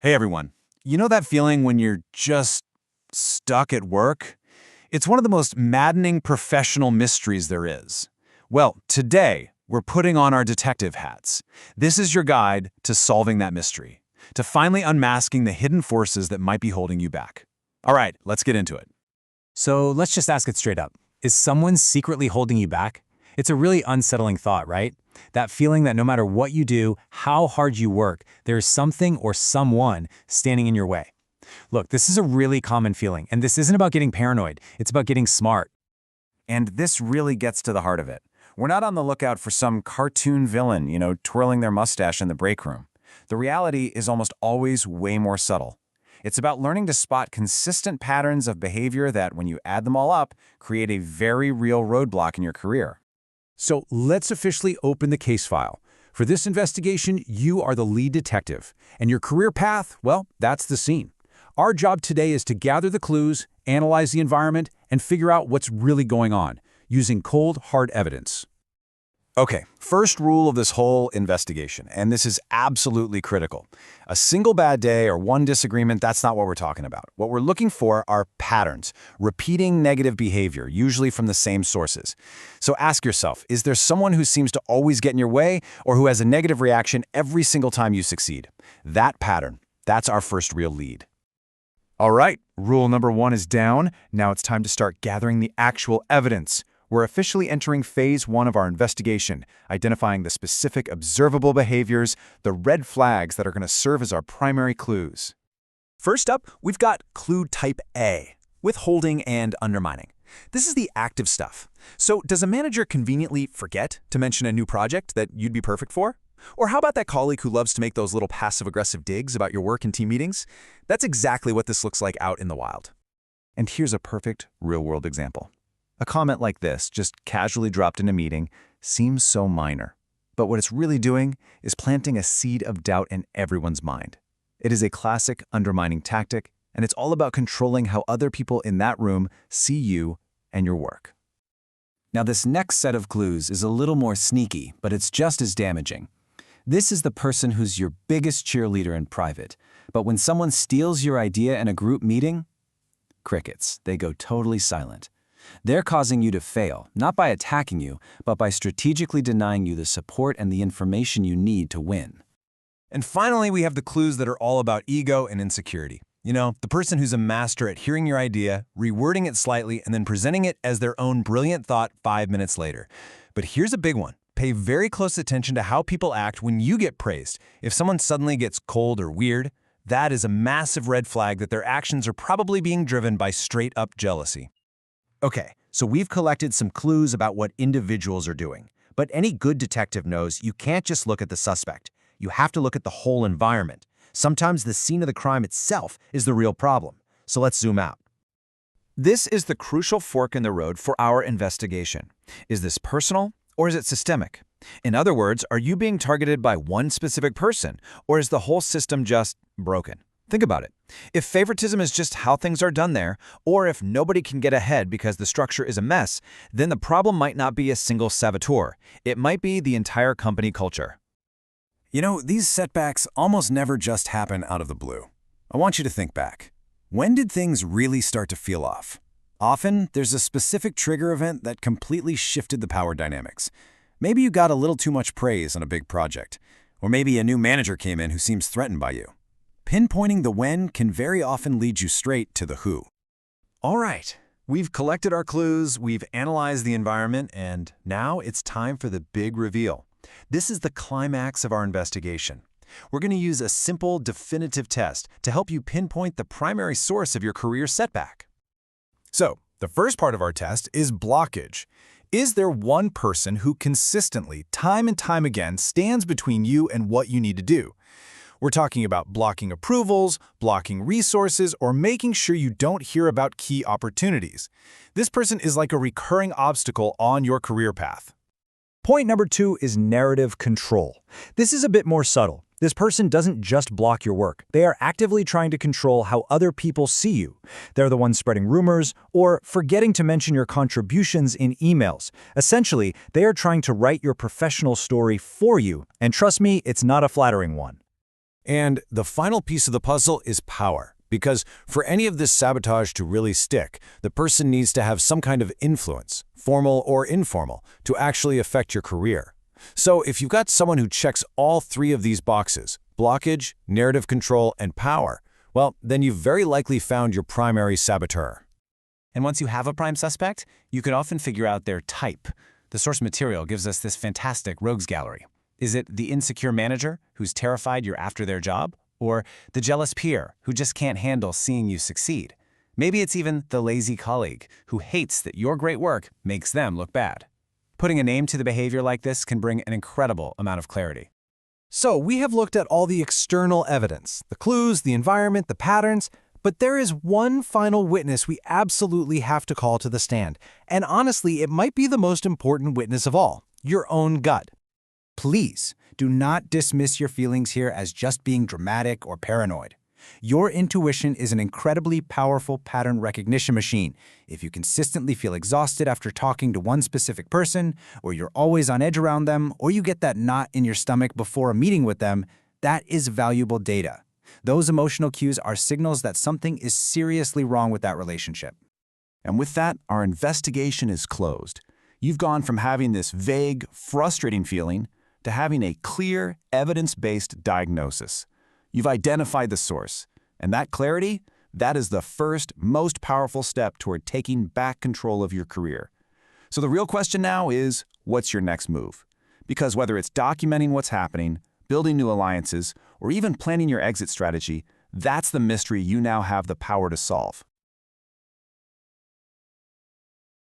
Hey everyone. You know that feeling when you're just stuck at work? It's one of the most maddening professional mysteries there is. Well, today, we're putting on our detective hats. This is your guide to solving that mystery, to finally unmasking the hidden forces that might be holding you back. All right, let's get into it. So let's just ask it straight up. Is someone secretly holding you back? It's a really unsettling thought, right? That feeling that no matter what you do, how hard you work, there's something or someone standing in your way. Look, this is a really common feeling, and this isn't about getting paranoid. It's about getting smart. And this really gets to the heart of it. We're not on the lookout for some cartoon villain, twirling their mustache in the break room. The reality is almost always way more subtle. It's about learning to spot consistent patterns of behavior that, when you add them all up, create a very real roadblock in your career. So let's officially open the case file. For this investigation, you are the lead detective, and your career path, well, that's the scene. Our job today is to gather the clues, analyze the environment, and figure out what's really going on, using cold, hard evidence. Okay, first rule of this whole investigation, and this is absolutely critical. A single bad day or one disagreement, that's not what we're talking about. What we're looking for are patterns, repeating negative behavior, usually from the same sources. So ask yourself, is there someone who seems to always get in your way or who has a negative reaction every single time you succeed? That pattern, that's our first real lead. All right, rule number 1 is down. Now it's time to start gathering the actual evidence. We're officially entering phase 1 of our investigation, identifying the specific observable behaviors, the red flags that are going to serve as our primary clues. First up, we've got clue type A, withholding and undermining. This is the active stuff. So does a manager conveniently forget to mention a new project that you'd be perfect for? Or how about that colleague who loves to make those little passive-aggressive digs about your work and team meetings? That's exactly what this looks like out in the wild. And here's a perfect real-world example. A comment like this, just casually dropped in a meeting, seems so minor. But what it's really doing is planting a seed of doubt in everyone's mind. It is a classic undermining tactic, and it's all about controlling how other people in that room see you and your work. Now, this next set of clues is a little more sneaky, but it's just as damaging. This is the person who's your biggest cheerleader in private. But when someone steals your idea in a group meeting, crickets, they go totally silent. They're causing you to fail, not by attacking you, but by strategically denying you the support and the information you need to win. And finally, we have the clues that are all about ego and insecurity. You know, the person who's a master at hearing your idea, rewording it slightly, and then presenting it as their own brilliant thought 5 minutes later. But here's a big one. Pay very close attention to how people act when you get praised. If someone suddenly gets cold or weird, that is a massive red flag that their actions are probably being driven by straight-up jealousy. Okay, so we've collected some clues about what individuals are doing. But any good detective knows you can't just look at the suspect. You have to look at the whole environment. Sometimes the scene of the crime itself is the real problem. So let's zoom out. This is the crucial fork in the road for our investigation. Is this personal or is it systemic? In other words, are you being targeted by one specific person or is the whole system just broken? Think about it. If favoritism is just how things are done there, or if nobody can get ahead because the structure is a mess, then the problem might not be a single saboteur. It might be the entire company culture. You know, these setbacks almost never just happen out of the blue. I want you to think back. When did things really start to feel off? Often, there's a specific trigger event that completely shifted the power dynamics. Maybe you got a little too much praise on a big project, or maybe a new manager came in who seems threatened by you. Pinpointing the when can very often lead you straight to the who. All right, we've collected our clues, we've analyzed the environment, and now it's time for the big reveal. This is the climax of our investigation. We're going to use a simple, definitive test to help you pinpoint the primary source of your career setback. So, the first part of our test is blockage. Is there one person who consistently, time and time again, stands between you and what you need to do? We're talking about blocking approvals, blocking resources, or making sure you don't hear about key opportunities. This person is like a recurring obstacle on your career path. Point number 2 is narrative control. This is a bit more subtle. This person doesn't just block your work. They are actively trying to control how other people see you. They're the ones spreading rumors or forgetting to mention your contributions in emails. Essentially, they are trying to write your professional story for you. And trust me, it's not a flattering one. And the final piece of the puzzle is power. Because for any of this sabotage to really stick, the person needs to have some kind of influence, formal or informal, to actually affect your career. So if you've got someone who checks all three of these boxes, blockage, narrative control, and power, well, then you've very likely found your primary saboteur. And once you have a prime suspect, you can often figure out their type. The source material gives us this fantastic rogues gallery. Is it the insecure manager who's terrified you're after their job? Or the jealous peer who just can't handle seeing you succeed? Maybe it's even the lazy colleague who hates that your great work makes them look bad. Putting a name to the behavior like this can bring an incredible amount of clarity. So we have looked at all the external evidence, the clues, the environment, the patterns, but there is one final witness we absolutely have to call to the stand. And honestly, it might be the most important witness of all, your own gut. Please do not dismiss your feelings here as just being dramatic or paranoid. Your intuition is an incredibly powerful pattern recognition machine. If you consistently feel exhausted after talking to one specific person, or you're always on edge around them, or you get that knot in your stomach before a meeting with them, that is valuable data. Those emotional cues are signals that something is seriously wrong with that relationship. And with that, our investigation is closed. You've gone from having this vague, frustrating feeling to having a clear, evidence-based diagnosis. You've identified the source, and that clarity, that is the first, most powerful step toward taking back control of your career. So the real question now is, what's your next move? Because whether it's documenting what's happening, building new alliances, or even planning your exit strategy, that's the mystery you now have the power to solve.